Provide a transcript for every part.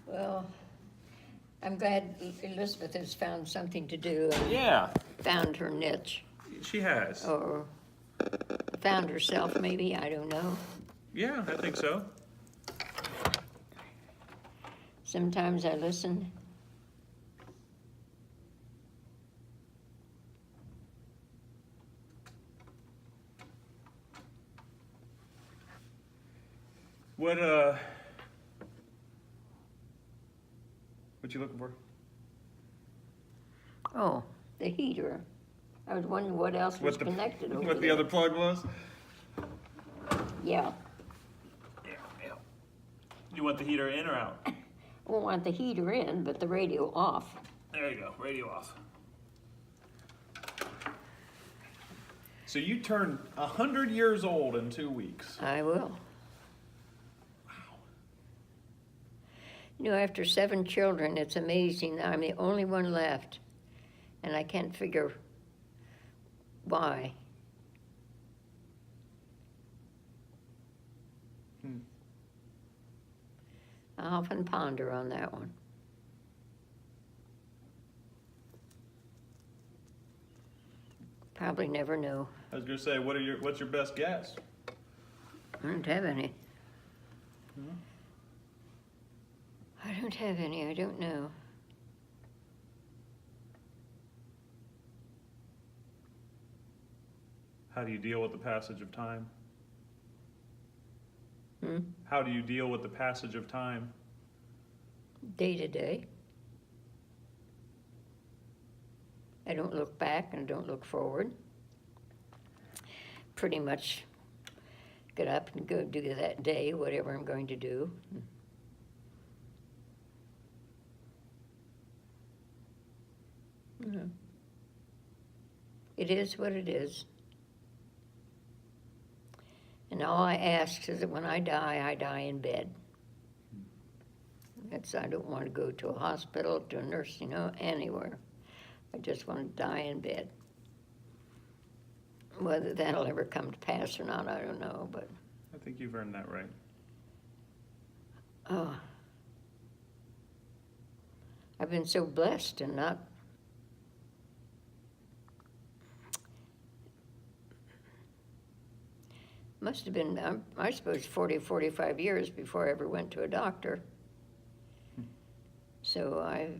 Well, I'm glad Elizabeth has found something to do and Yeah, found her niche, she has. or found herself maybe, I don't know. Yeah, I think so. Sometimes I listen. What you looking for? Oh, the heater. I was wondering what else was connected over What the there. other plug was? Yeah, Yeah. You want the heater in or out? I won't want the heater in, but the radio off. There you go, radio off. So you turn 100 years old in 2 weeks. I will. Wow. You know, after 7 children, it's amazing that I'm the only one left, and I can't figure why. I often ponder on that one. Probably never know. I was gonna say, what's your best guess? I don't have any. I don't have any. I don't know. How do you deal with the passage of time? Hmm? How do you deal with the passage of time? Day to day. I don't look back and don't look forward. Pretty much get up and go do that day, whatever I'm going to do. Mhm. It is what it is. And all I ask is that when I die in bed. I don't want to go to a hospital, to a nursing home, anywhere. I just want to die in bed. Whether that'll ever come to pass or not, I don't know, but I think you've earned that right. oh, I've been so blessed and not must have been, I suppose, 40, 45 years before I ever went to a doctor. So I've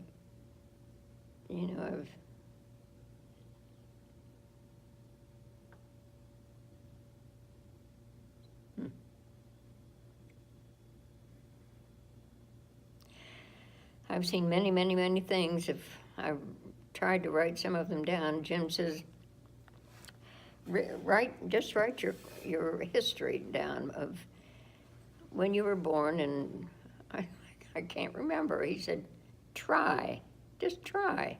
I've seen many, many, many things. If I've tried to write some of them down, Jim says, write your history down of when you were born, and I can't remember. He said, just try.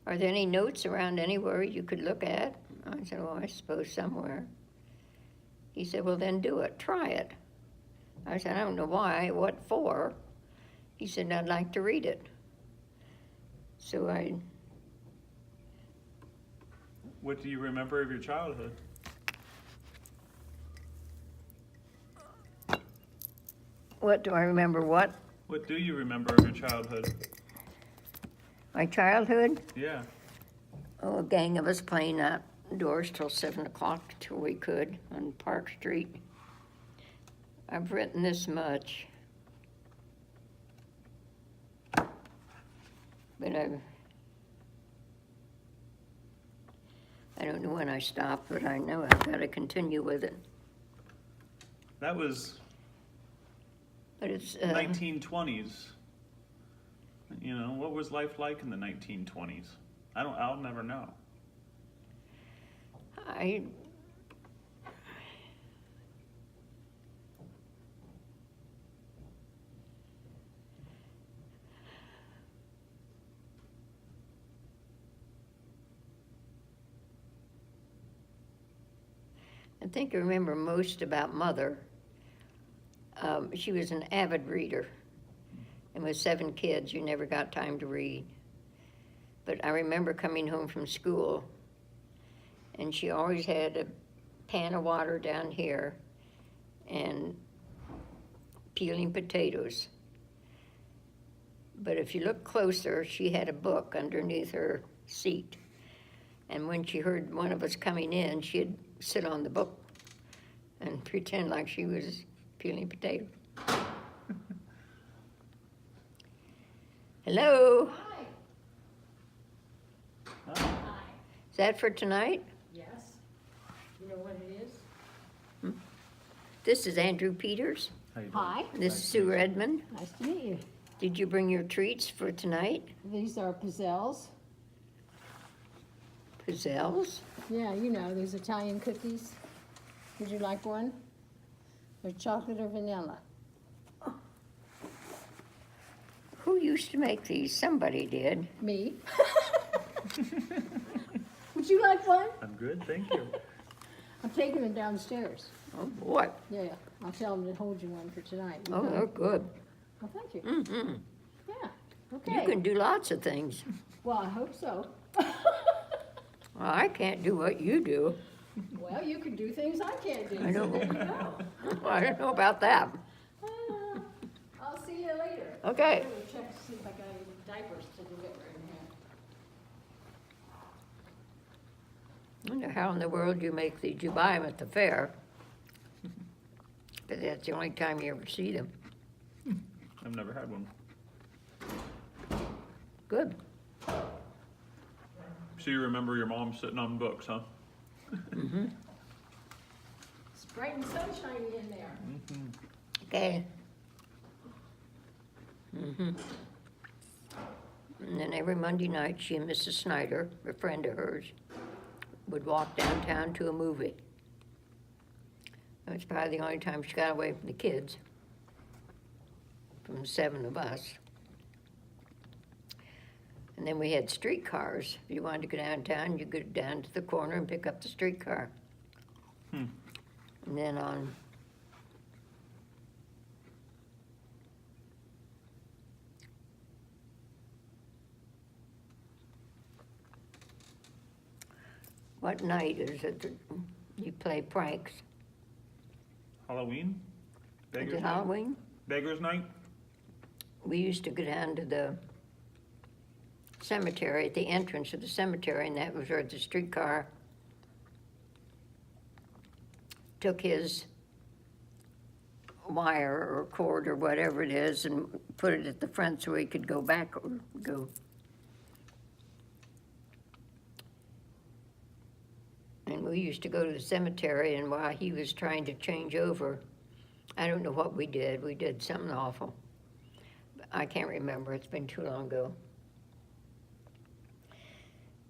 Are there any notes around anywhere you could look at? I said, well, I suppose somewhere. He said, well, then do it, try it. I said, I don't know why, what for? He said, I'd like to read it. So What do you remember of your childhood? What do I remember what? What do you remember of your childhood? My childhood? Yeah. Oh, a gang of us playing outdoors till 7 o'clock till we could on Park Street. I've written this much. But I don't know when I stopped, but I know I've got to continue with it. That was But it's 1920s. You know, what was life like in the 1920s? I'll never know. I think I remember most about Mother. She was an avid reader, and with 7 kids, you never got time to read. But I remember coming home from school, and she always had a pan of water down here and peeling potatoes. But if you look closer, she had a book underneath her seat. And when she heard one of us coming in, she'd sit on the book and pretend like she was peeling potatoes. Hello? Hi. Oh, Hi. Is that for tonight? Yes. You know what it is? This is Andrew Peters. how you doing? Hi. This is Sue Redmond. Nice to meet you. Did you bring your treats for tonight? These are pizzelles. Pizzelles? Yeah, you know, these Italian cookies. Would you like one? They're chocolate or vanilla. Who used to make these? Somebody did. Me. Would you like one? I'm good, thank you. I'm taking them downstairs. Oh, boy. Yeah, I'll tell them to hold you one for tonight. You Oh, know? they're good. Well, thank you. Mm-hmm. Yeah, You okay. can do lots of things. Well, I hope so. Well, I can't do what you do. Well, you can do things I can't do. I know. So there you go. I don't know about that. I'll see you later. Okay. I'm gonna check to see if I got any diapers to deliver in here. I wonder how in the world you make these. You buy them at the fair. But that's the only time you ever see them. I've never had one. Good. So you remember your mom sitting on books, huh? Mm-hmm. It's bright and sunshiny in there. Okay. Mm-hmm. And then every Monday night, she and Mrs. Snyder, a friend of hers, would walk downtown to a movie. That was probably the only time she got away from the kids, from the 7 of us. And then we had streetcars. If you wanted to go downtown, you go down to the corner and pick up the streetcar. Hmm. And then on what night is it that you play pranks? Halloween? Is Beggar's it Night? Halloween? Beggar's Night? We used to go down to the cemetery, at the entrance of the cemetery, and that was where the streetcar took his wire or cord or whatever it is and put it at the front so he could go back or go. And we used to go to the cemetery, and while he was trying to change over, I don't know what we did. We did something awful. I can't remember. It's been too long ago.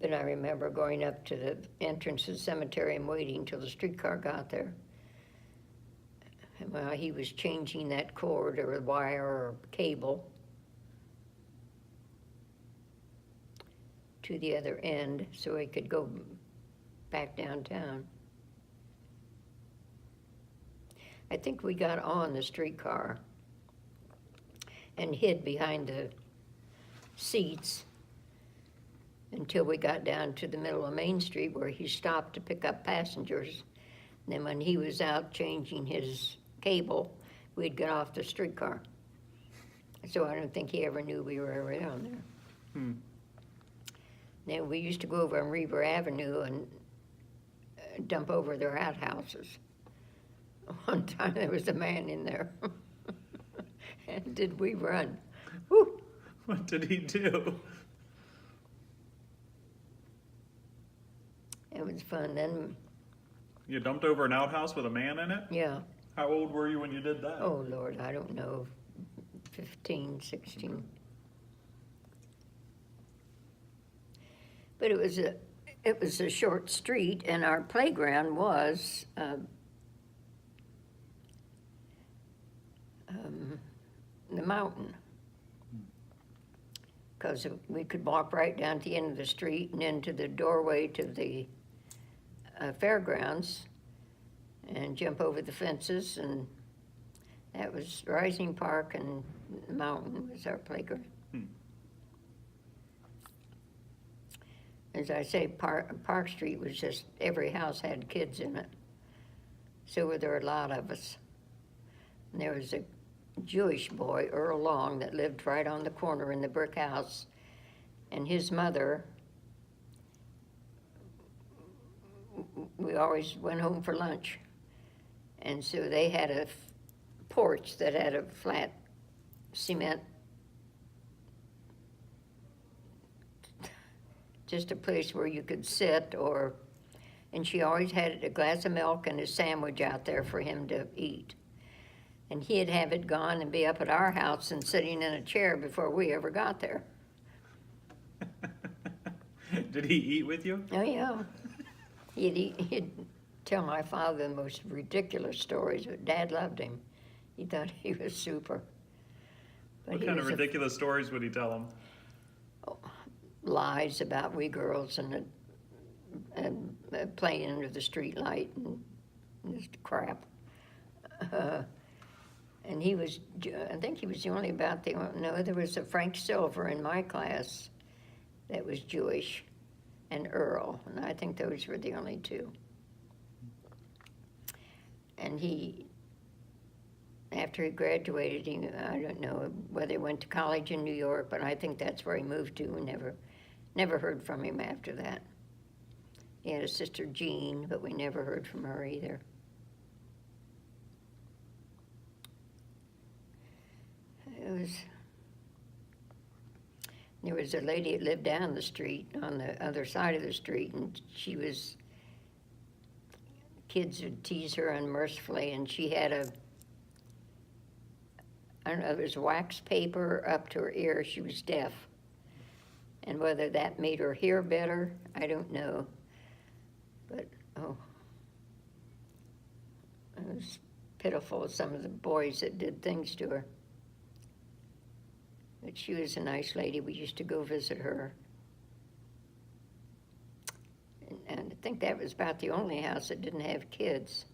But I remember going up to the entrance of the cemetery and waiting till the streetcar got there. And while he was changing that cord or wire or cable to the other end so he could go back downtown. I think we got on the streetcar and hid behind the seats until we got down to the middle of Main Street where he stopped to pick up passengers. And then when he was out changing his cable, we'd get off the streetcar. So I don't think he ever knew we were ever down there. Hmm. Then we used to go over on Reber Avenue and dump over their outhouses. One time there was a man in there. And did we run? Whew. What did he do? It was fun. Then, You dumped over an outhouse with a man in it? yeah. How old were you when you did that? Oh, Lord, I don't know. 15, 16. But it was a short street, and our playground was the mountain. Because we could walk right down to the end of the street and into the doorway to the fairgrounds and jump over the fences, and that was Rising Park, and the mountain was our playground. Hmm. As I say, Park Street was just, every house had kids in it. So were there a lot of us. And there was a Jewish boy, Earl Long, that lived right on the corner in the brick house. And his mother, we always went home for lunch. And so they had a porch that had a flat cement, just a place where you could sit, and she always had a glass of milk and a sandwich out there for him to eat. And he'd have it gone and be up at our house and sitting in a chair before we ever got there. Did he eat with you? Oh, yeah. He'd tell my father the most ridiculous stories, but Dad loved him. He thought he was super. But What he kind of was ridiculous stories would he tell him? lies about we girls and playing under the street light and just crap. And he was, I think he was the only no, there was a Frank Silver in my class that was Jewish, and Earl, and I think those were the only two. And after he graduated, I don't know whether he went to college in New York, but I think that's where he moved to, and never heard from him after that. He had a sister, Jean, but we never heard from her either. There was a lady that lived down the street, on the other side of the street, and kids would tease her unmercifully, and she had I don't know, there was wax paper up to her ear. She was deaf. And whether that made her hear better, I don't know. But, it was pitiful, some of the boys that did things to her. But she was a nice lady. We used to go visit her. And I think that was about the only house that didn't have kids.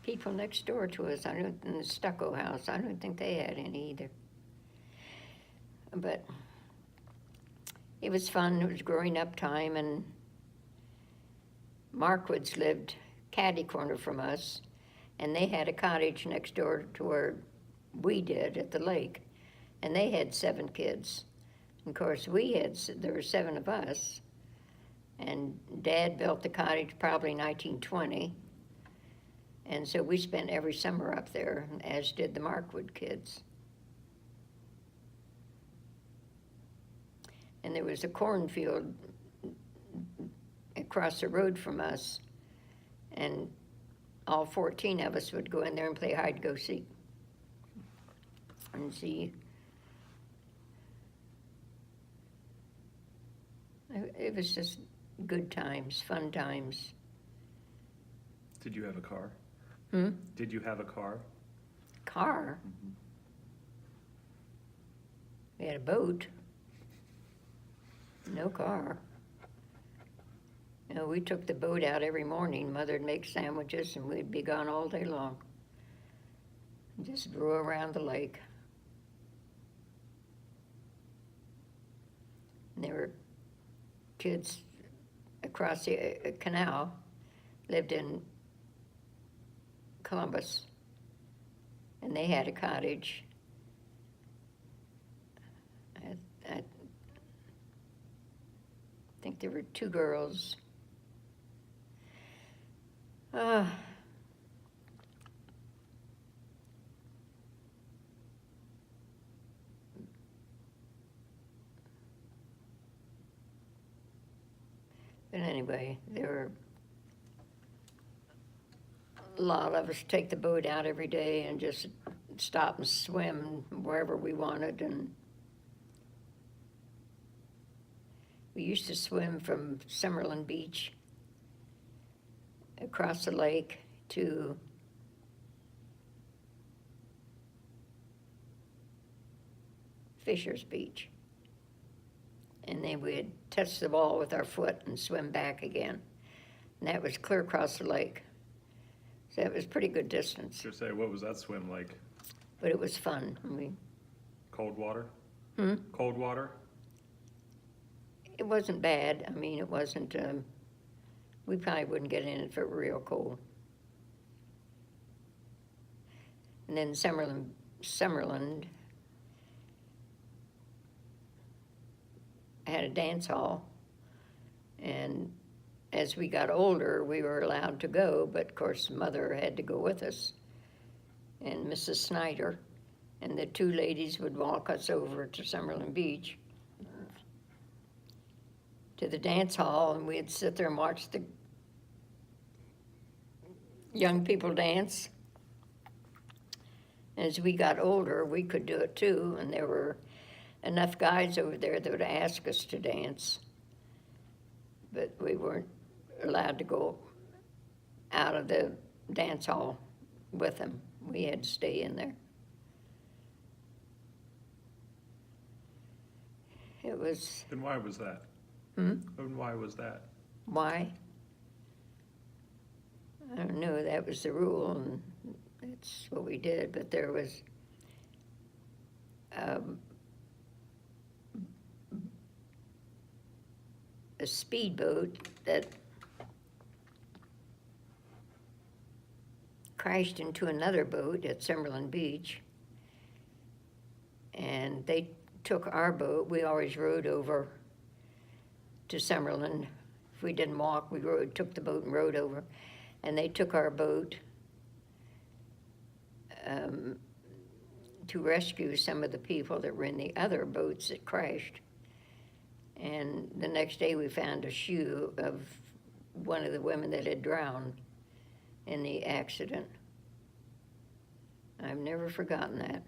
People next door to us, in the stucco house, I don't think they had any either. But it was fun. It was growing up time, and Markwoods lived catty corner from us, and they had a cottage next door to where we did at the lake, and they had 7 kids. Of course, there were 7 of us, and Dad built the cottage probably 1920, and so we spent every summer up there, as did the Markwood kids. And there was a cornfield across the road from us, and all 14 of us would go in there and play hide-go-seek. And see, it was just good times, fun times. Did you have a car? Did you have a car? Car? Mm-hmm. We had a boat. No car. We took the boat out every morning. Mother'd make sandwiches, and we'd be gone all day long. Just row around the lake. And there were kids across the canal, lived in Columbus, and they had a cottage. I think there were 2 girls. But anyway, there were a lot of us take the boat out every day and just stop and swim wherever we wanted. And we used to swim from Summerlin Beach across the lake to Fisher's Beach. And then we'd touch the wall with our foot and swim back again. And that was clear across the lake. So it was pretty good distance. What was that swim like? But it was fun. Cold water? Cold water? It wasn't bad. I mean, it wasn't, we probably wouldn't get in it if it were real cold. And then Summerland had a dance hall, and as we got older, we were allowed to go, but of course, Mother had to go with us, and Mrs. Snyder, and the two ladies would walk us over to Summerlin Beach to the dance hall, and we'd sit there and watch the young people dance. As we got older, we could do it too, and there were enough guys over there that would ask us to dance, but we weren't allowed to go out of the dance hall with them. We had to stay in there. It was, And why was that? hmm? And why was that? Why? I don't know, that was the rule, and that's what we did, but there was a speedboat that crashed into another boat at Summerlin Beach, and they took our boat. We always rowed over to Summerlin. If we didn't walk, we took the boat and rowed over, and they took our boat to rescue some of the people that were in the other boats that crashed. And the next day we found a shoe of one of the women that had drowned in the accident. I've never forgotten that.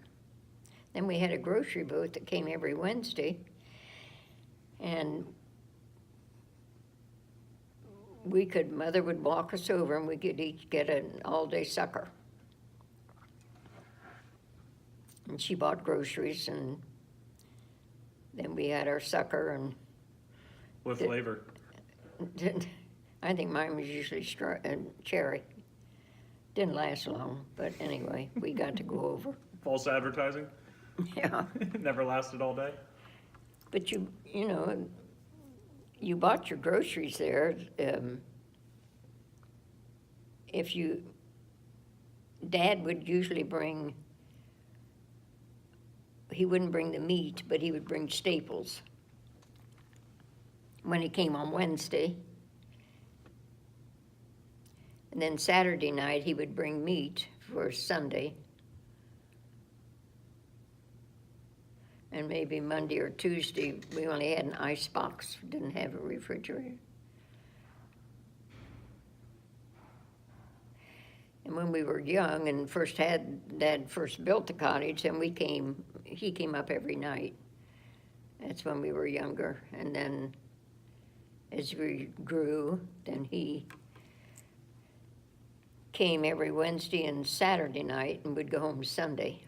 Then we had a grocery boat that came every Wednesday, and Mother would walk us over, and we could each get an all-day sucker. And she bought groceries, and then we had our sucker, and What flavor? I think mine was usually cherry. Didn't last long, but anyway, we got to go over. False advertising? Yeah, Never lasted all day? but you know, you bought your groceries there. Dad would usually bring, he wouldn't bring the meat, but he would bring staples when he came on Wednesday. And then Saturday night, he would bring meat for Sunday. And maybe Monday or Tuesday, we only had an ice box, didn't have a refrigerator. And when we were young and Dad first built the cottage, and he came up every night. That's when we were younger. And then as we grew, then he came every Wednesday and Saturday night and would go home Sunday.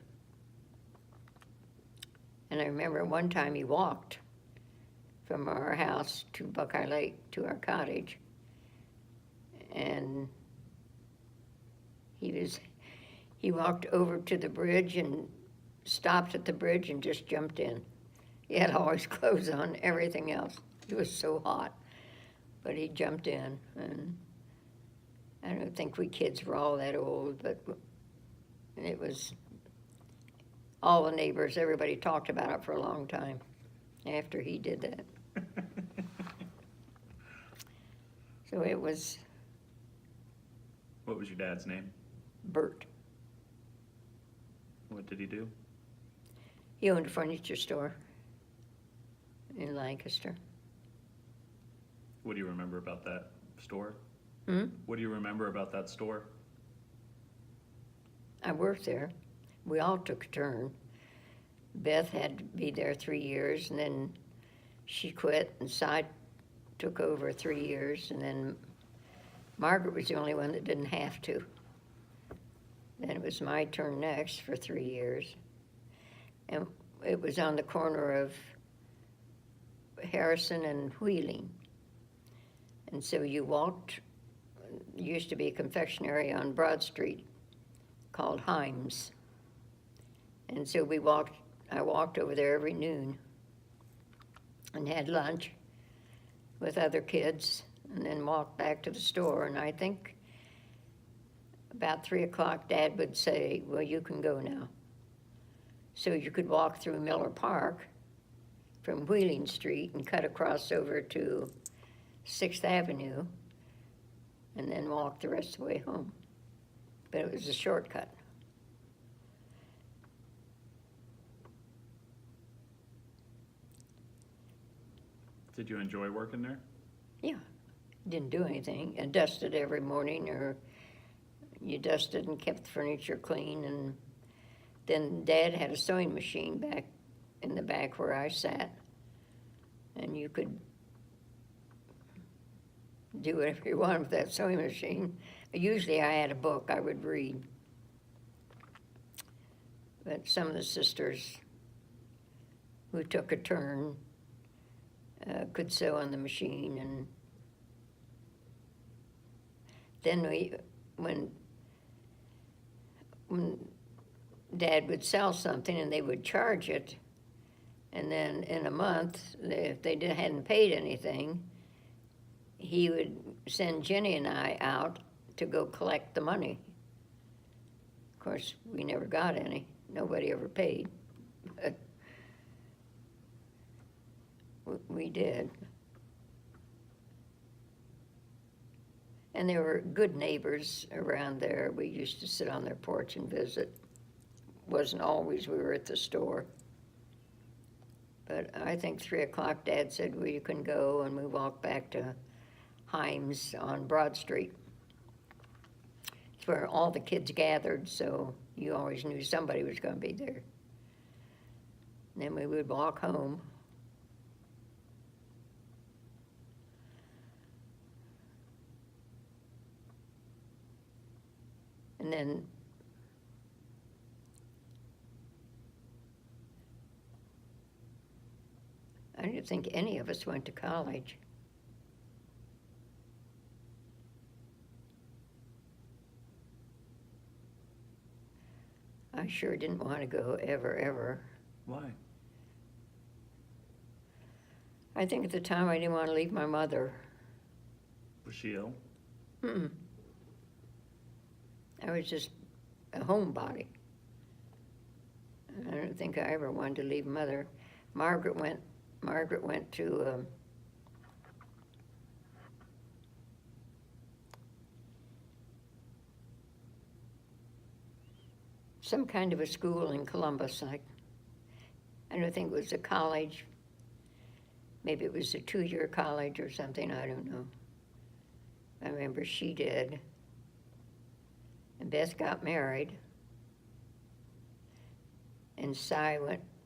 And I remember one time he walked from our house to Buckeye Lake to our cottage, and he walked over to the bridge and stopped at the bridge and just jumped in. He had all his clothes on, everything else. It was so hot, but he jumped in, and I don't think we kids were all that old, but it was all the neighbors, everybody talked about it for a long time after he did that. So it was What was your dad's name? Bert. What did he do? He owned a furniture store in Lancaster. What do you remember about that store? Hmm? What do you remember about that store? I worked there. We all took a turn. Beth had to be there 3 years, and then she quit, and Cy took over 3 years, and then Margaret was the only one that didn't have to. Then it was my turn next for 3 years. And it was on the corner of Harrison and Wheeling. And so you walked, used to be a confectionery on Broad Street called Himes. And so we walked I walked over there every noon and had lunch with other kids and then walked back to the store. And I think about 3 o'clock, Dad would say, well, you can go now. So you could walk through Miller Park from Wheeling Street and cut across over to 6th Avenue and then walk the rest of the way home. But it was a shortcut. Did you enjoy working there? Yeah, didn't do anything. I dusted every morning, or you dusted and kept the furniture clean. And then Dad had a sewing machine back in the back where I sat, and you could do whatever you wanted with that sewing machine. Usually I had a book I would read. But some of the sisters who took a turn could sew on the machine. And then when Dad would sell something and they would charge it, and then in a month, if they hadn't paid anything, he would send Jenny and I out to go collect the money. Of course, we never got any. Nobody ever paid. But we did. And there were good neighbors around there. We used to sit on their porch and visit. Wasn't always we were at the store. But I think 3 o'clock, Dad said, well, you can go, and we walked back to Himes on Broad Street. It's where all the kids gathered, so you always knew somebody was going to be there. And then we would walk home. And then I didn't think any of us went to college. I sure didn't want to go ever. Why? I think at the time I didn't want to leave my mother. Was she ill? I was just a homebody. I don't think I ever wanted to leave Mother. Margaret went to some kind of a school in Columbus. I don't think it was a college. Maybe it was a 2-year college or something, I don't know. I remember she did. And Beth got married. And Cy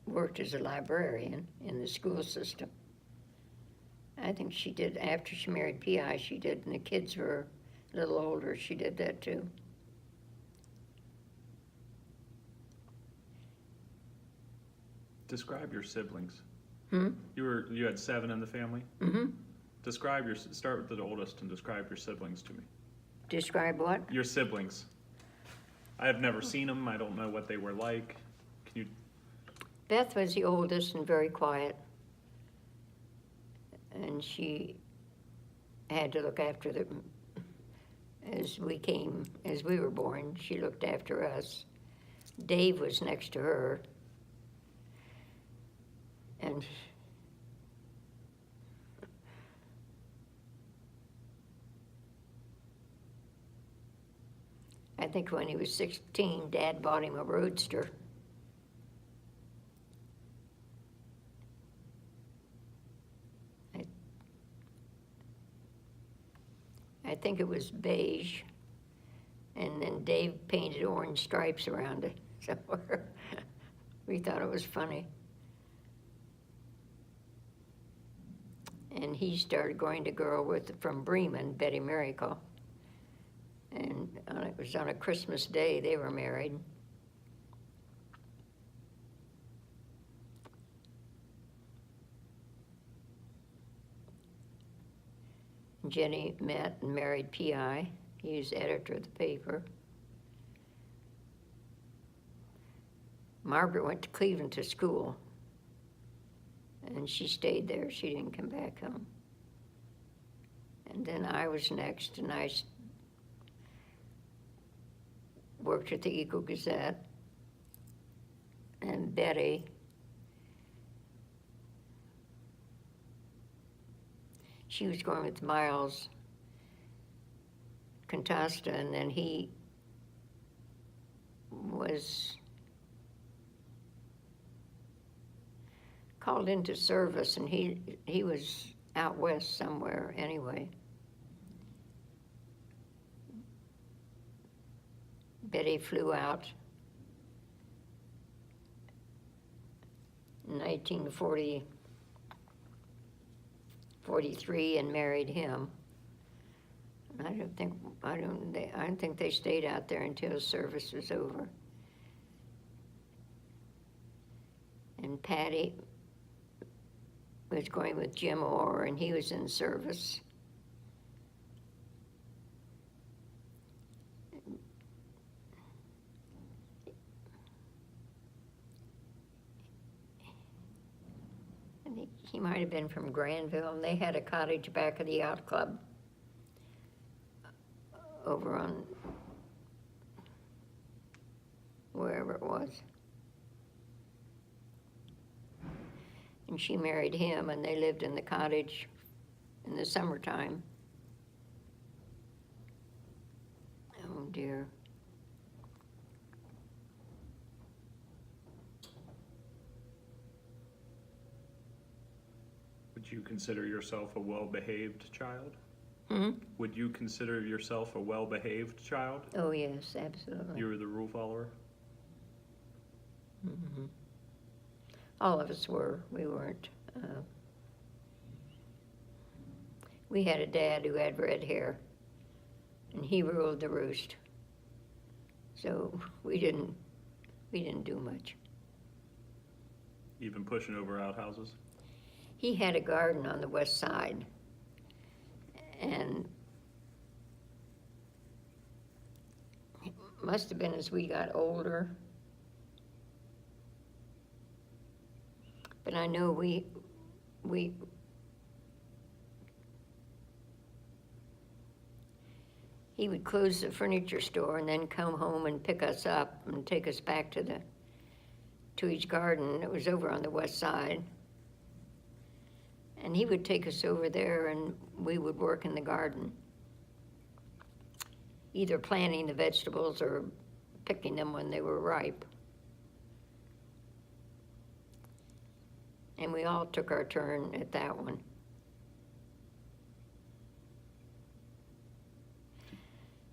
worked as a librarian in the school system. I think she did, after she married P.I., she did, and the kids were a little older, she did that too. Describe your siblings. Hmm? You had 7 in the family? Mm-hmm. Start with the oldest and describe your siblings to me. Describe what? Your siblings. I have never seen them. I don't know what they were like. Can you? Beth was the oldest and very quiet. And she had to look after them as we were born. She looked after us. Dave was next to her. And I think when he was 16, Dad bought him a roadster. I think it was beige, and then Dave painted orange stripes around it somewhere. We thought it was funny. And he started going to girl from Bremen, Betty Miracle. And it was on a Christmas day they were married. Jenny met and married P.I. He was editor of the paper. Margaret went to Cleveland to school, and she stayed there. She didn't come back home. And then I was next, and I worked at the Eagle Gazette. And Betty, she was going with Miles Contasta, and then he was called into service, and he was out west somewhere anyway. Betty flew out in 1943 and married him. I don't think they stayed out there until his service was over. And Patty was going with Jim Orr, and he was in service. I think he might have been from Granville, and they had a cottage back of the yacht club over on wherever it was. And she married him, and they lived in the cottage in the summertime. Oh dear. Would you consider yourself a well-behaved child? Hmm? Would you consider yourself a well-behaved child? Oh yes, absolutely. You were the rule follower? Mm-hmm. All of us were. We weren't. We had a dad who had red hair, and he ruled the roost. So we didn't do much. Even pushing over outhouses? He had a garden on the west side, and it must have been as we got older. But I know he would close the furniture store and then come home and pick us up and take us back to his garden. It was over on the west side. And he would take us over there, and we would work in the garden, either planting the vegetables or picking them when they were ripe. And we all took our turn at that one.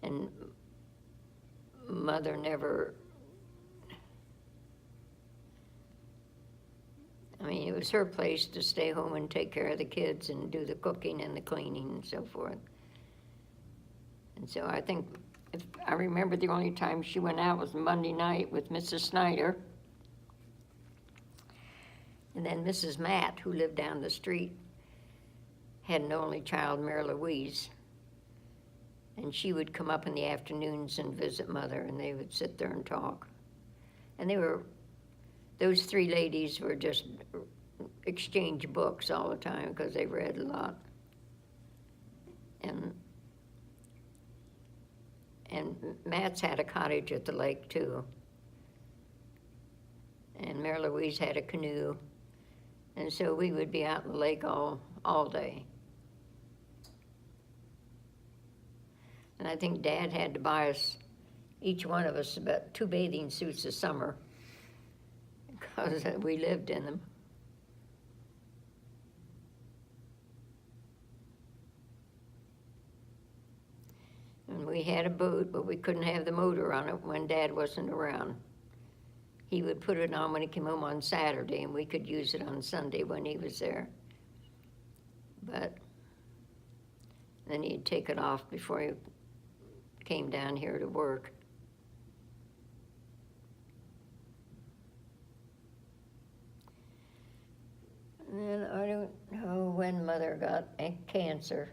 And Mother never, I mean, it was her place to stay home and take care of the kids and do the cooking and the cleaning and so forth. And so I think, if I remember, the only time she went out was Monday night with Mrs. Snyder. And then Mrs. Matt, who lived down the street, had an only child, Mary Louise. And she would come up in the afternoons and visit Mother, and they would sit there and talk. And those three ladies were just exchange books all the time because they read a lot. And Matt's had a cottage at the lake too. And Mary Louise had a canoe. And so we would be out in the lake all day. And I think Dad had to buy us, each one of us, about 2 bathing suits a summer because we lived in them. And we had a boat, but we couldn't have the motor on it when Dad wasn't around. He would put it on when he came home on Saturday, and we could use it on Sunday when he was there. But then he'd take it off before he came down here to work. And then I don't know when Mother got cancer.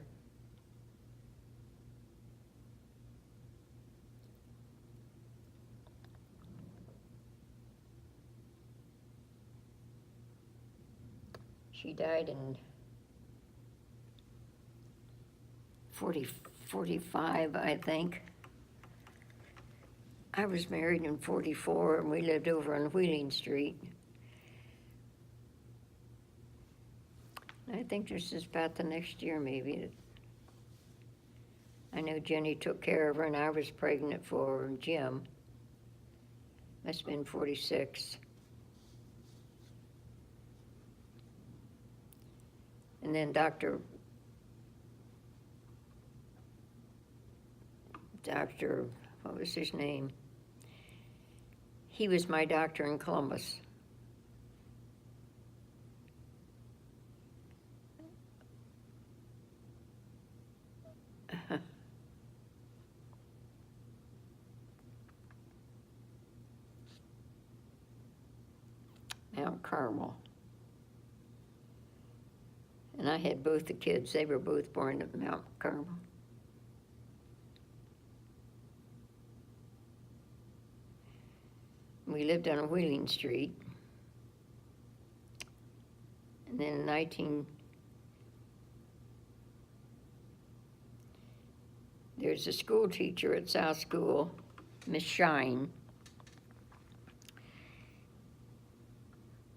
She died in 45, I think. I was married in 44, and we lived over on Wheeling Street. I think this is about the next year, maybe. I know Jenny took care of her, and I was pregnant for Jim. Must have been 46. And then what was his name? He was my doctor in Columbus. Mount Carmel. And I had both the kids. They were both born at Mount Carmel. We lived on Wheeling Street. And then in there's a school teacher at South School, Miss Shine.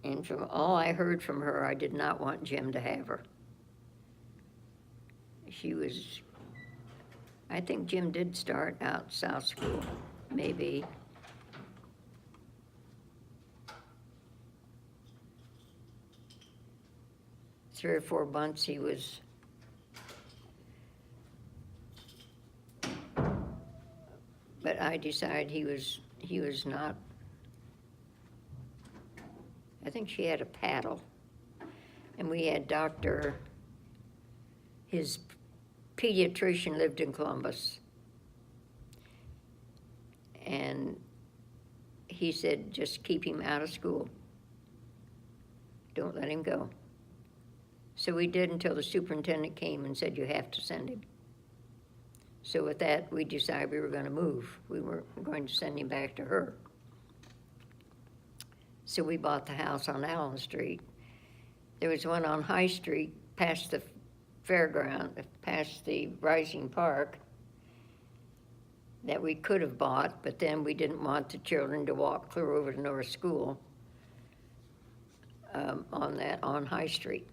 And from all I heard from her, I did not want Jim to have her. I think Jim did start out South School, maybe. Three or 4 months he was, but I decided he was not. I think she had a paddle, and we had his pediatrician lived in Columbus, and he said, just keep him out of school. Don't let him go. So we did until the superintendent came and said, you have to send him. So with that, we decided we were going to move. We weren't going to send him back to her. So we bought the house on Allen Street. There was one on High Street past the fairground, past the Rising Park, that we could have bought, but then we didn't want the children to walk clear over to North School on High Street.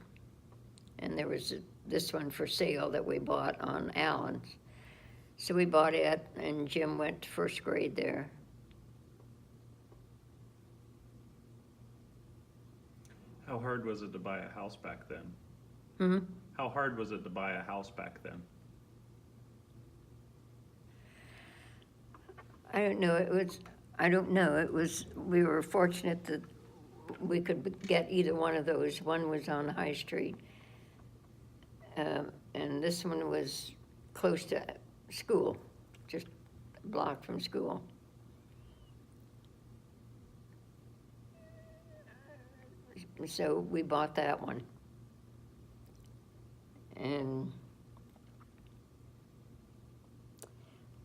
And there was this one for sale that we bought on Allen. So we bought it, and Jim went to first grade there. How hard was it to buy a house back then? Mm-hmm. How hard was it to buy a house back then? I don't know. We were fortunate that we could get either one of those. One was on High Street, and this one was close to school, just a block from school. So we bought that one. And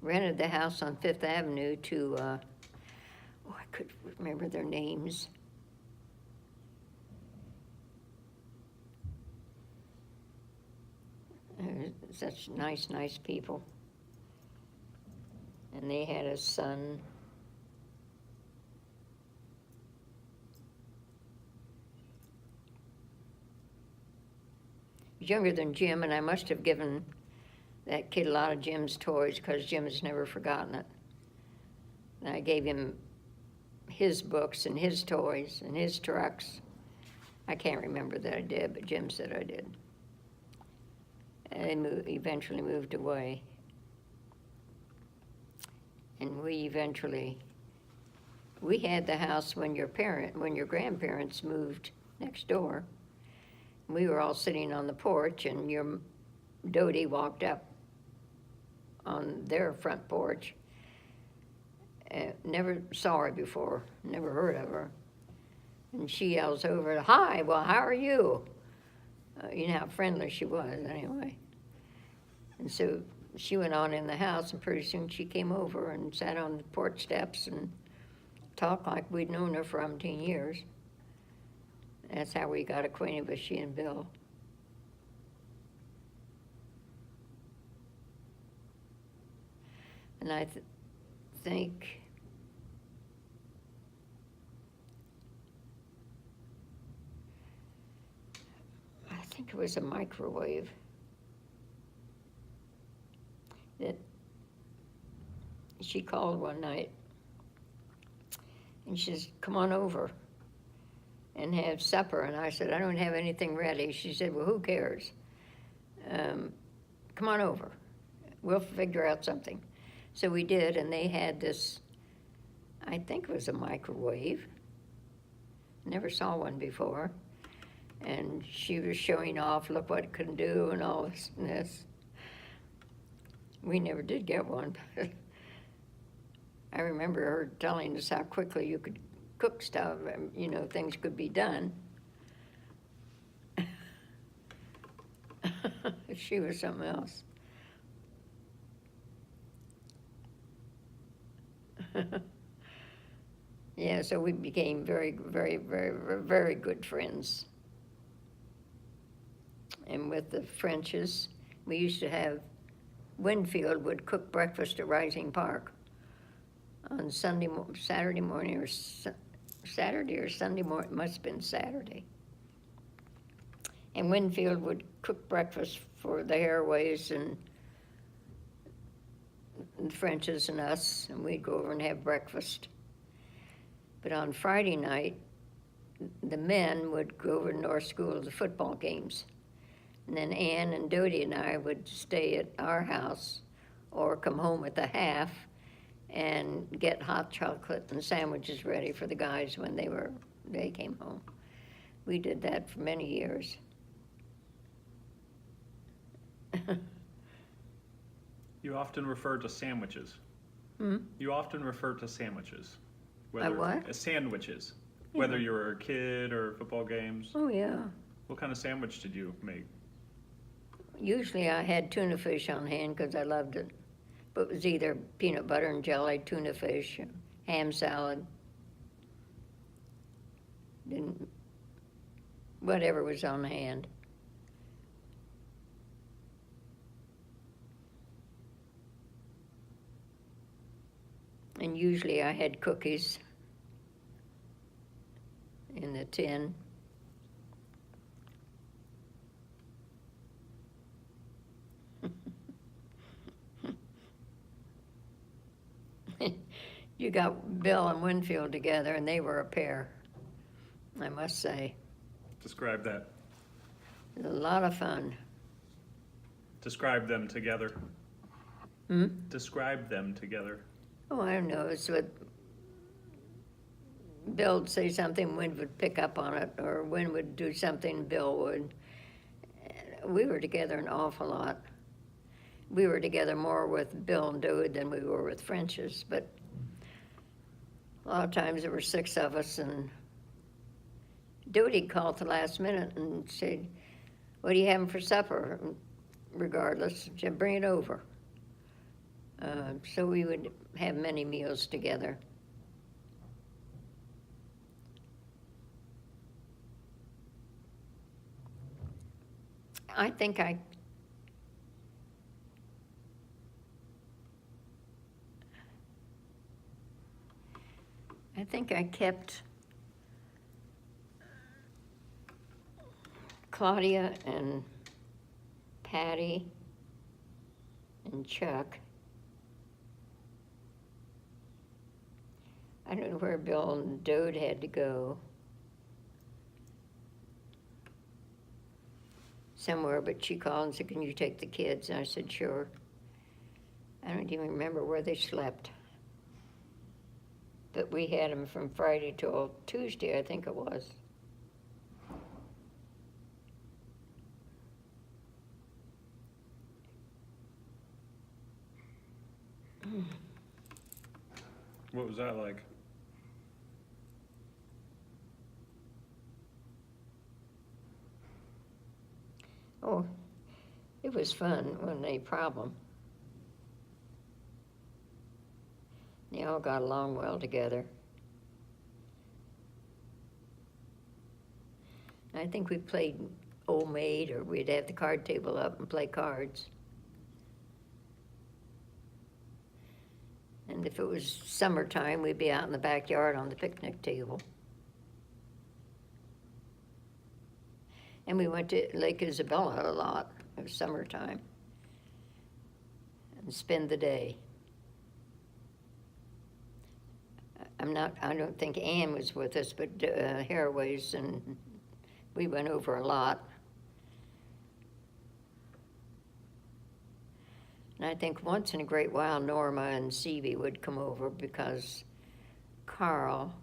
rented the house on Fifth Avenue to, I could remember their names. Such nice people. And they had a son. He's younger than Jim, and I must have given that kid a lot of Jim's toys because Jim has never forgotten it. And I gave him his books and his toys and his trucks. I can't remember that I did, but Jim said I did. And they eventually moved away. And we had the house when your grandparents moved next door. We were all sitting on the porch, and your Dodie walked up on their front porch. Never saw her before, never heard of her. And she yells over, "Hi, well, how are you?" You know how friendly she was, anyway. And so she went on in the house, and pretty soon she came over and sat on the porch steps and talked like we'd known her for umpteen years. That's how we got acquainted with she and Bill. And I think it was a microwave that she called one night, and she says, "Come on over and have supper." And I said, "I don't have anything ready." She said, "Well, who cares? Come on over. We'll figure out something." So we did, and they had this, I think it was a microwave. Never saw one before. And she was showing off, look what it can do, and all this and this. We never did get one, but I remember her telling us how quickly you could cook stuff, and, you know, things could be done. She was something else. Yeah, so we became very, very, very, very good friends. And with the Frenches, we used to have, Winfield would cook breakfast at Rising Park on Saturday morning, or Saturday or Sunday morning, it must have been Saturday. And Winfield would cook breakfast for the Haraways and the Frenches and us, and we'd go over and have breakfast. But on Friday night, the men would go over to North School to the football games. And then Ann and Dodie and I would stay at our house or come home at the half and get hot chocolate and sandwiches ready for the guys when they came home. We did that for many years. You often refer to sandwiches. Hmm? You often refer to sandwiches. What? Sandwiches. Yeah. Whether you were a kid or football games. Oh, yeah. What kind of sandwich did you make? Usually I had tuna fish on hand because I loved it. But it was either peanut butter and jelly, tuna fish, ham salad. Whatever was on hand. And usually I had cookies in the tin. You got Bill and Winfield together, and they were a pair, I must say. Describe that. It was a lot of fun. Describe them together. Hmm? Describe them together. Oh, I don't know. It's what Bill would say something, Win would pick up on it, or Win would do something, Bill would. We were together an awful lot. We were together more with Bill and Dode than we were with French's, but a lot of times there were 6 of us, and Dodie called at the last minute and said, "What are you having for supper?" And regardless, she'd bring it over. So we would have many meals together. I think I kept Claudia and Patty and Chuck. I don't know where Bill and Dode had to go. Somewhere, but she called and said, "Can you take the kids?" And I said, "Sure." I don't even remember where they slept. But we had them from Friday till Tuesday, I think it was. What was that like? Oh, it was fun, wasn't a problem. They all got along well together. I think we played Old Maid, or we'd have the card table up and play cards. And if it was summertime, we'd be out in the backyard on the picnic table. And we went to Lake Isabella a lot. It was summertime. And spend the day. I don't think Ann was with us, but Haraway's, and we went over a lot. And I think once in a great while, Norma and Stevie would come over because Carl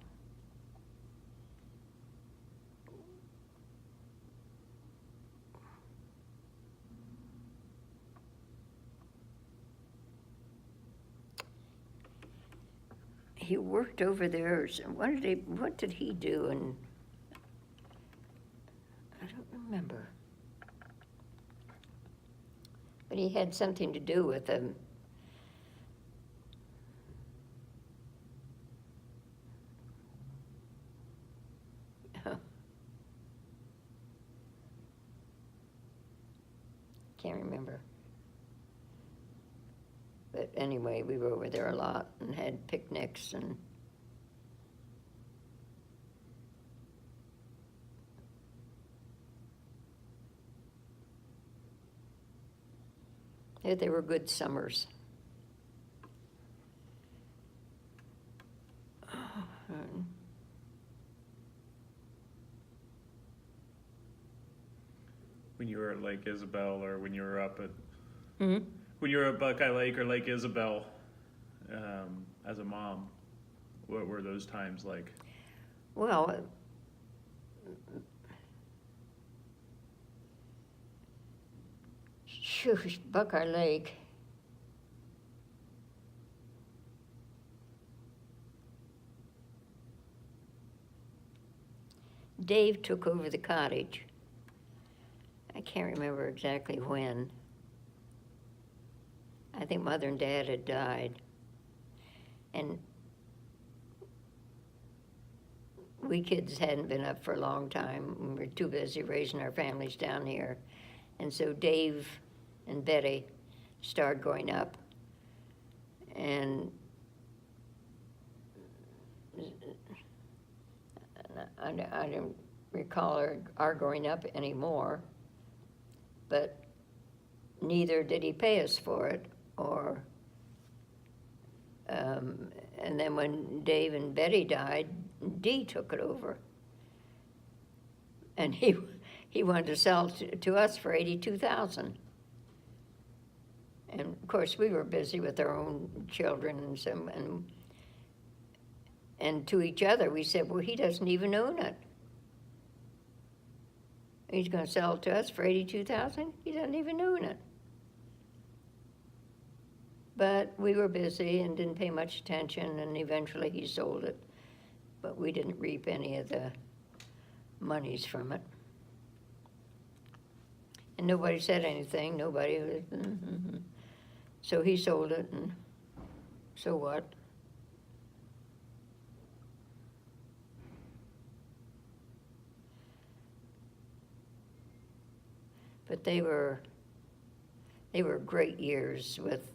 he worked over there. What did he do? And I don't remember. But he had something to do with them. Can't remember. But anyway, we were over there a lot and had picnics and yeah, they were good summers. When you were at Lake Isabel, or when you were up at Mm-hmm. when you were at Buckeye Lake or Lake Isabel, as a mom, what were those times like? Well, shoot, Buckeye Lake. Dave took over the cottage. I can't remember exactly when. I think Mother and Dad had died. And we kids hadn't been up for a long time. We were too busy raising our families down here. And so Dave and Betty started going up. And I don't recall our going up anymore, but neither did he pay us for it. And then when Dave and Betty died, Dee took it over. And he wanted to sell to us for $82,000. And of course we were busy with our own children and to each other we said, well, he doesn't even own it. He's going to sell it to us for $82,000? He doesn't even own it. But we were busy and didn't pay much attention, and eventually he sold it. But we didn't reap any of the monies from it. And nobody said anything. Nobody was, mm-hmm. So he sold it, and so what? But they were great years with,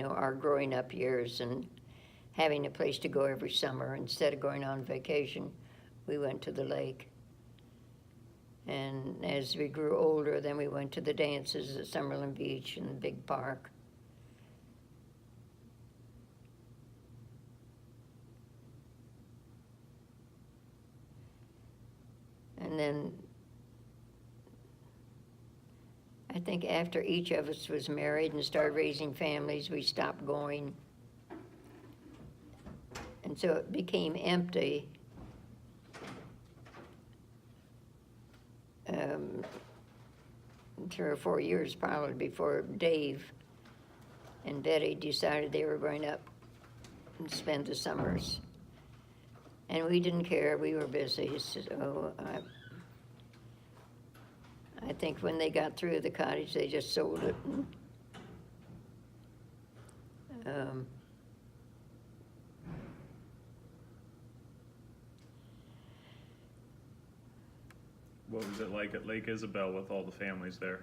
our growing up years and having a place to go every summer. Instead of going on vacation, we went to the lake. And as we grew older, then we went to the dances at Summerlin Beach and the big park. And then I think after each of us was married and started raising families, we stopped going. And so it became empty. 3 or 4 years probably before Dave and Betty decided they were going up and spend the summers. And we didn't care, we were busy, so I think when they got through the cottage, they just sold it. What was it like at Lake Isabel with all the families there?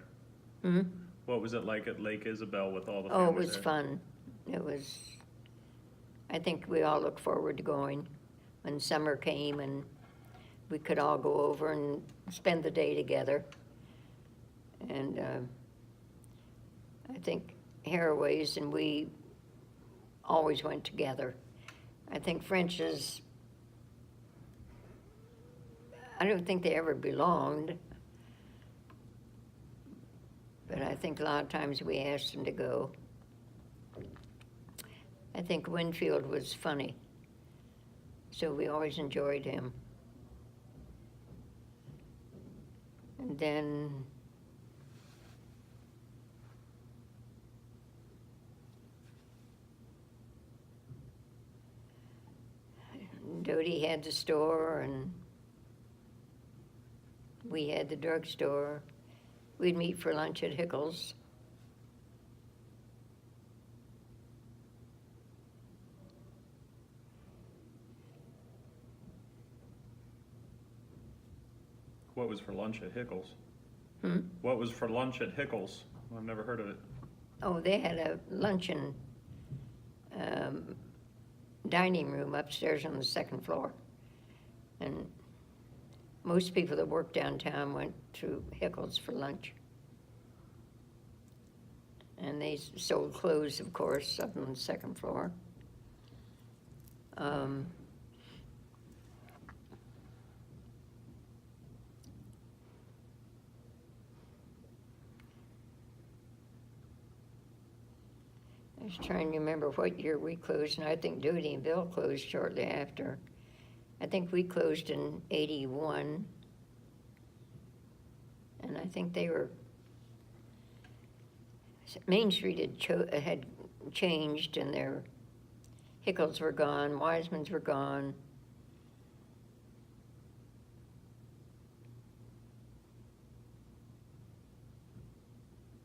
Hmm? What was it like at Lake Isabel with all the Oh, families it was there? fun. It was, I think we all looked forward to going when summer came and we could all go over and spend the day together. And I think Haraway's and we always went together. I think French's, I don't think they ever belonged, but I think a lot of times we asked them to go. I think Winfield was funny, so we always enjoyed him. And then Dodie had the store and we had the drugstore. We'd meet for lunch at Hickles. What was for lunch at Hickles? Hmm? What was for lunch at Hickles? I've never heard of it. Oh, they had a luncheon dining room upstairs on the second floor. And most people that worked downtown went to Hickles for lunch. And they sold clothes, of course, up on the second floor. I was trying to remember what year we closed, and I think Dodie and Bill closed shortly after. I think we closed in 81, and I think they were, Main Street had changed, and their Hickles were gone, Wiseman's were gone.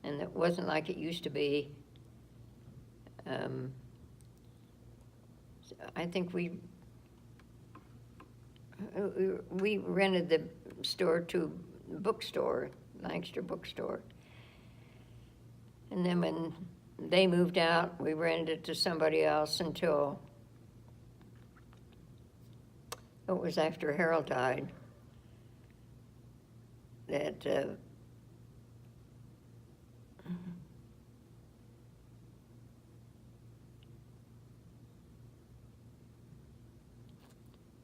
And it wasn't like it used to be. I think we rented the store to Bookstore, Lancaster Bookstore. And then when they moved out, we rented it to somebody else until it was after Harold died that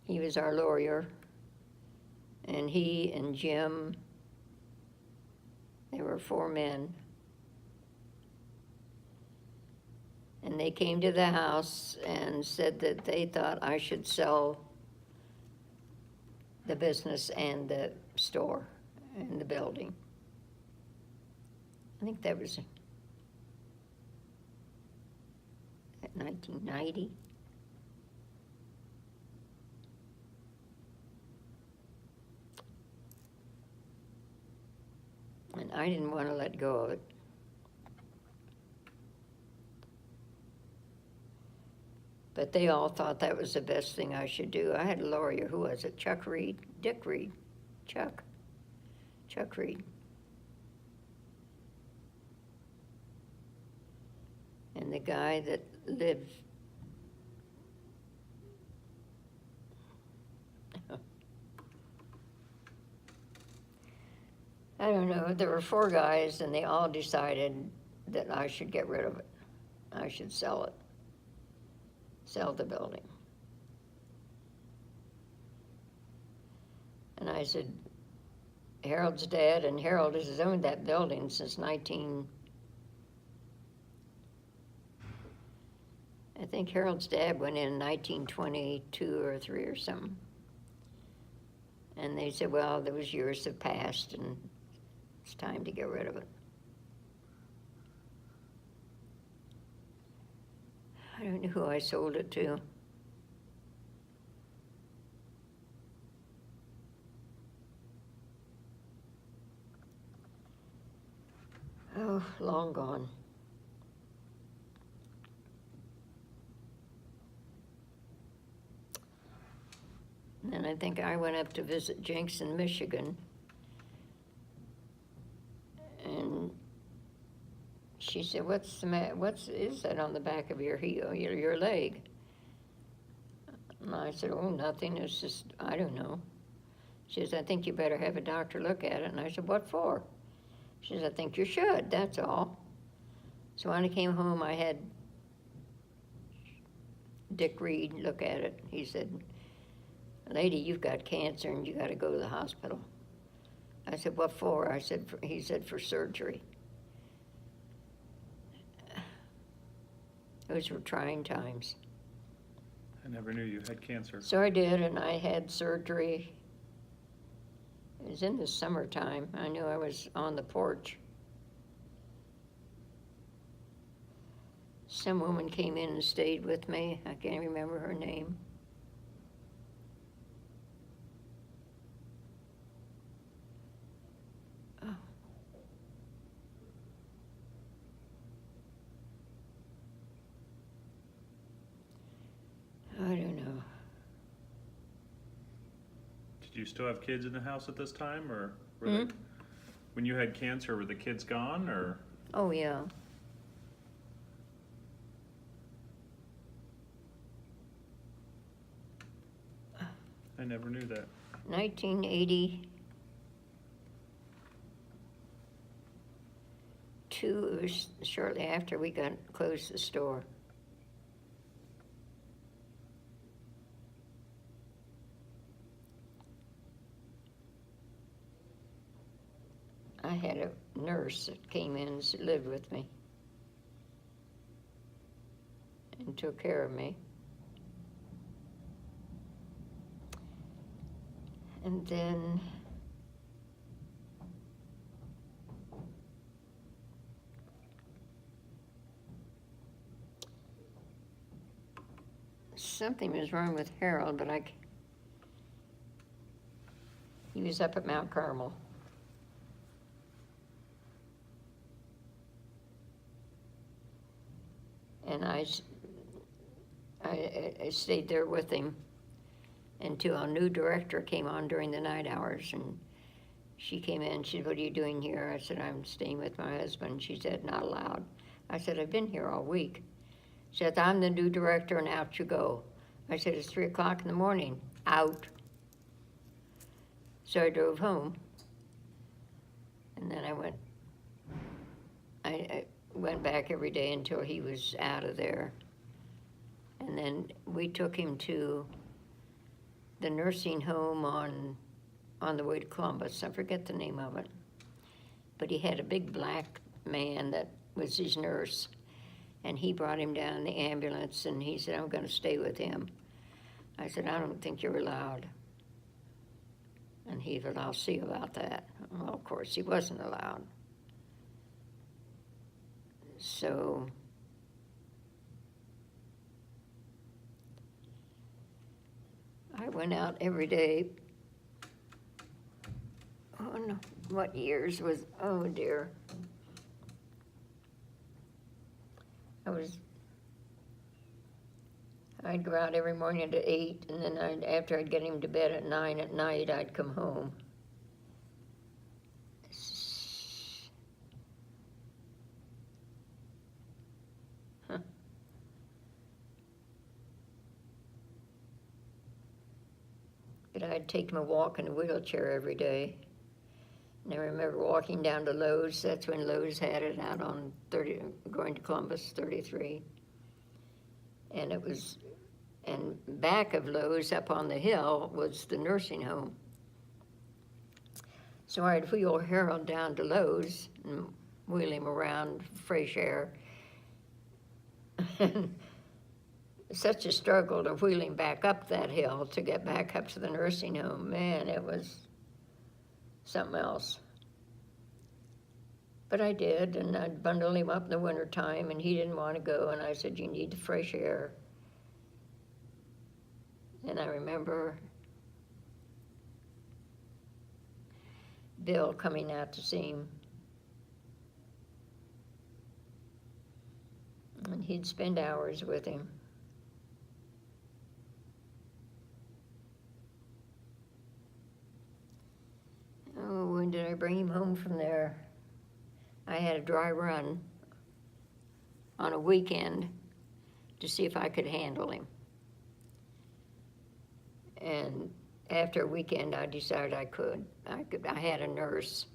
he was our lawyer, and he and Jim, they were 4 men. And they came to the house and said that they thought I should sell the business and the store and the building. I think that was at 1990. And I didn't want to let go of it. But they all thought that was the best thing I should do. I had a lawyer, who was it? Chuck Reed? Dick Reed? Chuck Reed. And the guy that lived, I don't know, there were 4 guys and they all decided that I should get rid of it. I should sell it. Sell the building. And I said, Harold's dead, and Harold has owned that building since I think Harold's dad went in 1922 or 3 or something. And they said, well, those years have passed and it's time to get rid of it. I don't know who I sold it to. Oh, long gone. And I think I went up to visit Jenks in Michigan she said, what's the what is that on the back of your heel, your leg? And I said, oh, nothing, it's just, I don't know. She says, I think you better have a doctor look at it. And I said, what for? She says, I think you should, that's all. So when I came home, I had Dick Reed look at it. He said, lady, you've got cancer and you got to go to the hospital. I said, what for? He said, for surgery. Those were trying times. I never knew you had cancer. So I did, and I had surgery. It was in the summertime. I knew I was on the porch. Some woman came in and stayed with me. I can't remember her name. Oh. I don't know. Did you still have kids in the house at this time, or were they, when you had cancer, were the kids gone, or? Oh, yeah. I never knew that. 1982, it was shortly after we closed the store. I had a nurse that came in and lived with me and took care of me. And then something was wrong with Harold, but he was up at Mount Carmel. And I stayed there with him until a new director came on during the night hours, and she came in. She said, what are you doing here? I said, I'm staying with my husband. She said, not allowed. I said, I've been here all week. She said, I'm the new director, and out you go. I said, it's 3 o'clock in the morning. Out. So I drove home, and then I went back every day until he was out of there. And then we took him to the nursing home on the way to Columbus. I forget the name of it. But he had a big black man that was his nurse. And he brought him down in the ambulance, and he said, I'm going to stay with him. I said, I don't think you're allowed. And he said, I'll see about that. Well, of course, he wasn't allowed. So I went out every day. Oh no, what years was, oh dear. I'd go out every morning at 8, and then after I'd get him to bed at 9 at night, I'd come home. But I'd take him a walk in a wheelchair every day. And I remember walking down to Lowe's. That's when Lowe's had it out on going to Columbus, 33. And back of Lowe's, up on the hill, was the nursing home. So I'd wheel Harold down to Lowe's and wheel him around, fresh air. Such a struggle to wheel him back up that hill to get back up to the nursing home. Man, it was something else. But I did, and I'd bundle him up in the wintertime, and he didn't want to go, and I said, you need the fresh air. And I remember Bill coming out to see him. And he'd spend hours with him. Oh, when did I bring him home from there? I had a dry run on a weekend to see if I could handle him. And after a weekend, I decided I could. I had a nurse.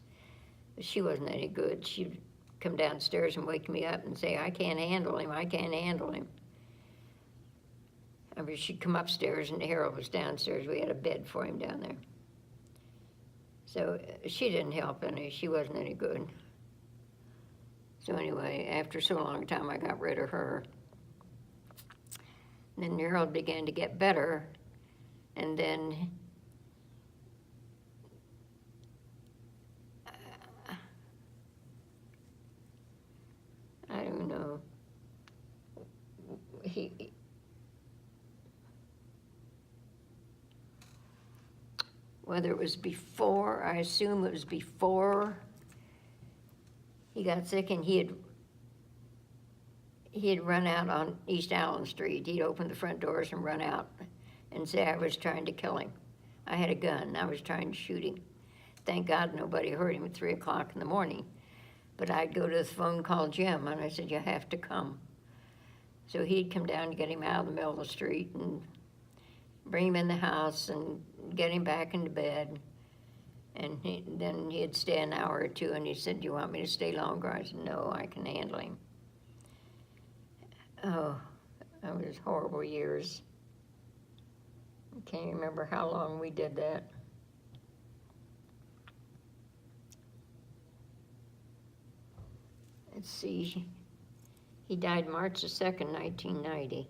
She wasn't any good. She'd come downstairs and wake me up and say, I can't handle him, I can't handle him. I mean, she'd come upstairs and Harold was downstairs. We had a bed for him down there. So she didn't help any. She wasn't any good. So anyway, after so long a time, I got rid of her. Then Harold began to get better, and then I don't know. Whether it was before, I assume it was before he got sick, and he had run out on East Allen Street. He'd open the front doors and run out and say I was trying to kill him. I had a gun. I was trying to shoot him. Thank God nobody heard him at 3 o'clock in the morning. But I'd go to the phone, call Jim, and I said, you have to come. So he'd come down to get him out of the middle of the street and bring him in the house and get him back into bed. And then he'd stay an hour or two, and he said, do you want me to stay longer? I said, no, I can handle him. Oh, that was horrible years. I can't remember how long we did that. Let's see, he died March the 2nd, 1990.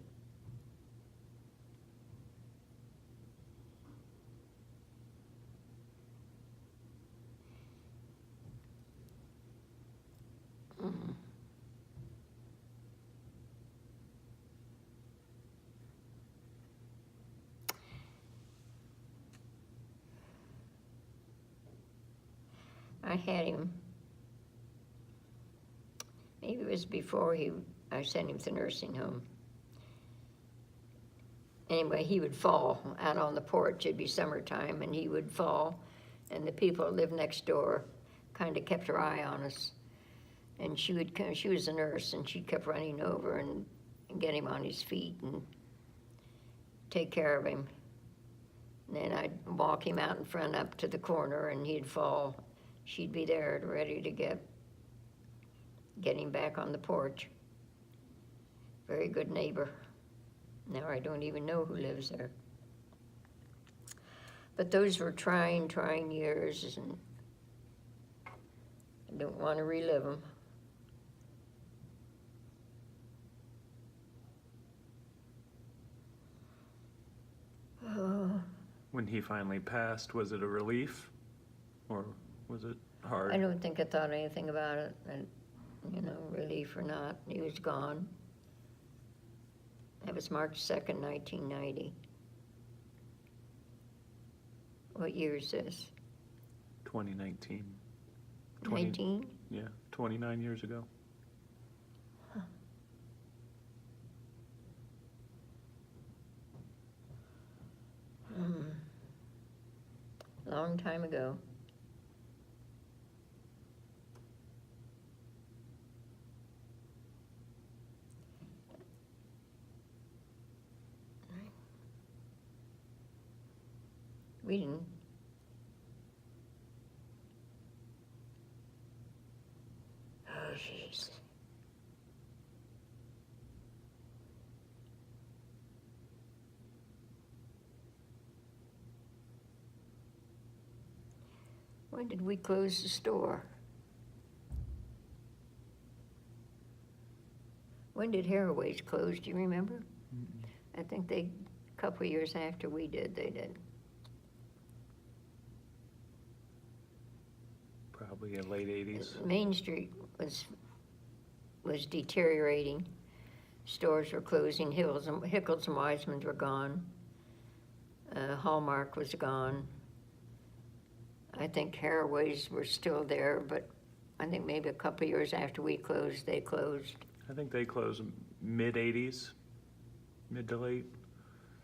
I had him, maybe it was before I sent him to the nursing home. Anyway, he would fall out on the porch. It'd be summertime, and he would fall, and the people that lived next door kind of kept her eye on us. And she was a nurse, and she kept running over and get him on his feet and take care of him. And then I'd walk him out in front up to the corner, and he'd fall. She'd be there ready to get him back on the porch. Very good neighbor. Now I don't even know who lives there. But those were trying years, and I don't want to relive them. Oh. When he finally passed, was it a relief, or was it hard? I don't think I thought anything about it, and, relief or not, he was gone. That was March 2nd, 1990. What year is this? 2019. 19? Yeah, 29 years ago. Huh. Long time ago. We didn't. Oh, jeez. When did we close the store? When did Haraway's close? Do you remember? Mm-mm. I think a couple of years after we did, they did. Probably in late 80s. Main Street was deteriorating. Stores were closing. Hickles and Wiseman's were gone. Hallmark was gone. I think Haraway's were still there, but I think maybe a couple of years after we closed, they closed. I think they closed mid-80s, mid to late,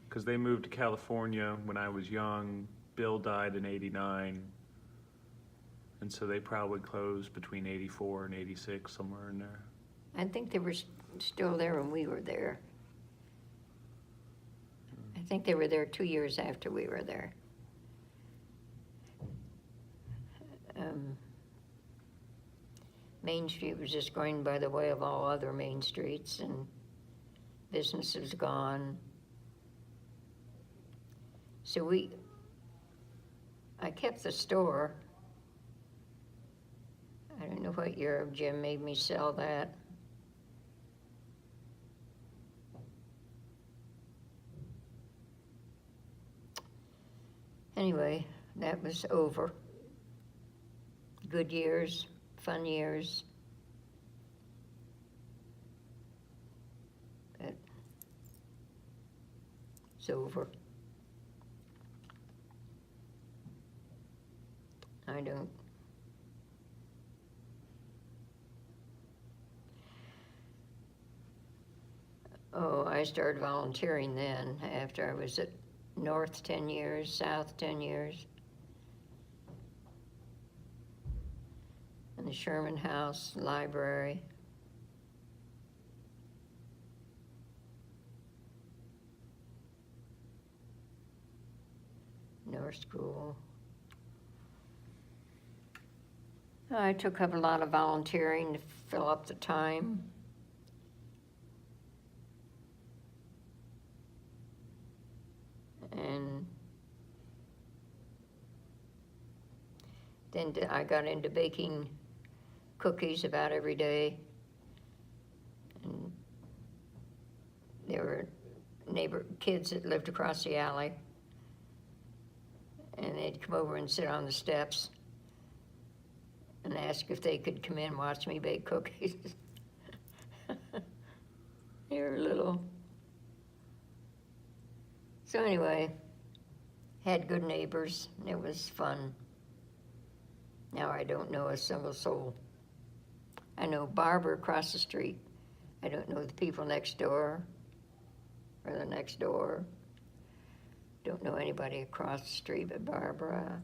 because they moved to California when I was young. Bill died in 89, and so they probably closed between 84 and 86, somewhere in there. I think they were still there when we were there. I think they were there 2 years after we were there. Main Street was just going by the way of all other main streets, and businesses gone. So I kept the store. I don't know what year Jim made me sell that. Anyway, that was over. Good years, fun years. But it's over. I started volunteering then, after I was at North 10 years, South 10 years, and the Sherman House Library. North School. I took up a lot of volunteering to fill up the time. And then I got into baking cookies about every day. And there were neighbor kids that lived across the alley, and they'd come over and sit on the steps and ask if they could come in and watch me bake cookies. They were little. So anyway, had good neighbors, and it was fun. Now I don't know a single soul. I know Barbara across the street. I don't know the people next door or the next door. Don't know anybody across the street but Barbara.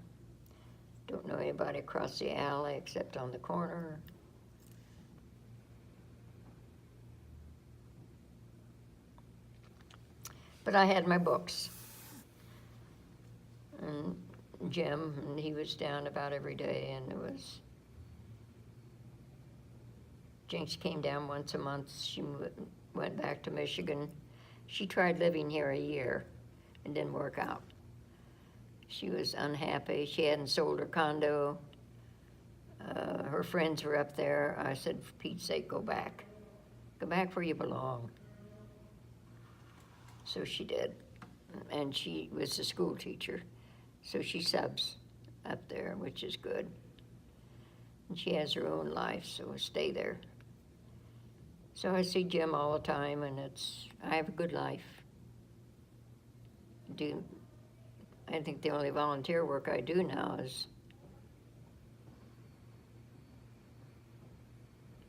Don't know anybody across the alley except on the corner. But I had my books. And Jim, and he was down about every day, and it was... Jinx came down once a month. She went back to Michigan. She tried living here a year. It didn't work out. She was unhappy. She hadn't sold her condo. Her friends were up there. I said, for Pete's sake, go back. Go back where you belong. So she did. And she was a school teacher. So she subs up there, which is good. And she has her own life, so stay there. So I see Jim all the time, and I have a good life. I think the only volunteer work I do now is,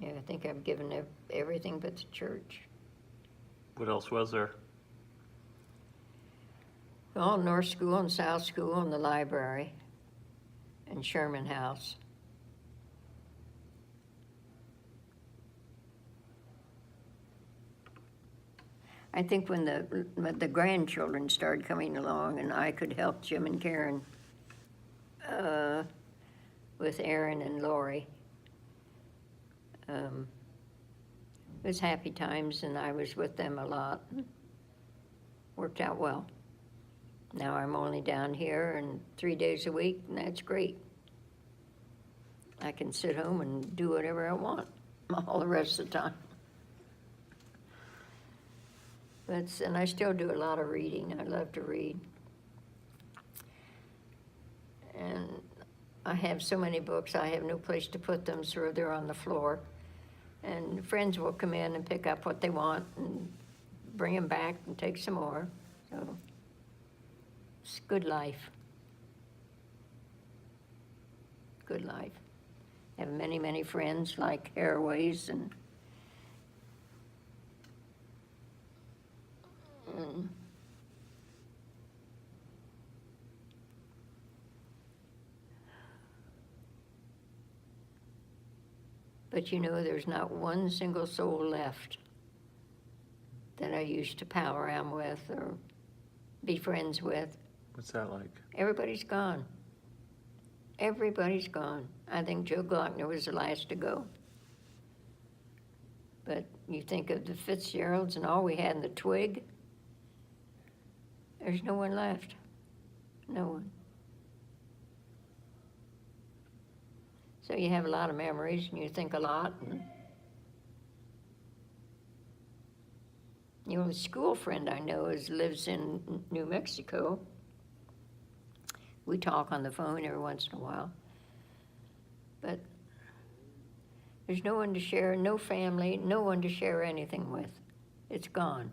I think I've given everything but the church. What else was there? Well, North School and South School and the library and Sherman House. I think when the grandchildren started coming along and I could help Jim and Karen with Aaron and Lori, it was happy times, and I was with them a lot. Worked out well. Now I'm only down here and 3 days a week, and that's great. I can sit home and do whatever I want all the rest of the time. And I still do a lot of reading. I love to read. And I have so many books, I have no place to put them, so they're on the floor. And friends will come in and pick up what they want and bring them back and take some more. So it's a good life. Good life. I have many, many friends like Hairways and But you know, there's not one single soul left that I used to pal around with or be friends with. What's that like? Everybody's gone. Everybody's gone. I think Joe Glockner was the last to go. But you think of the Fitzgeralds and all we had in the Twig, there's no one left. No one. So you have a lot of memories and you think a lot. And the only school friend I know lives in New Mexico. We talk on the phone every once in a while. But there's no one to share, no family, no one to share anything with. It's gone.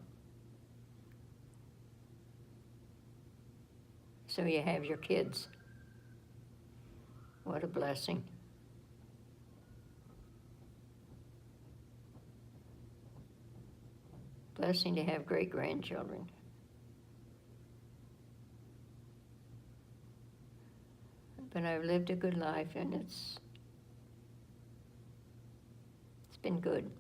So you have your kids. What a blessing. Blessing to have great-grandchildren. But I've lived a good life, and it's been good.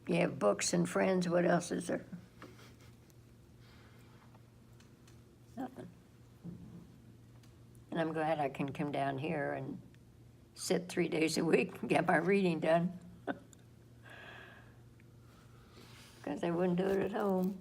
You have books and friends. What else is there? Nothing. And I'm glad I can come down here and sit 3 days a week and get my reading done. Because I wouldn't do it at home.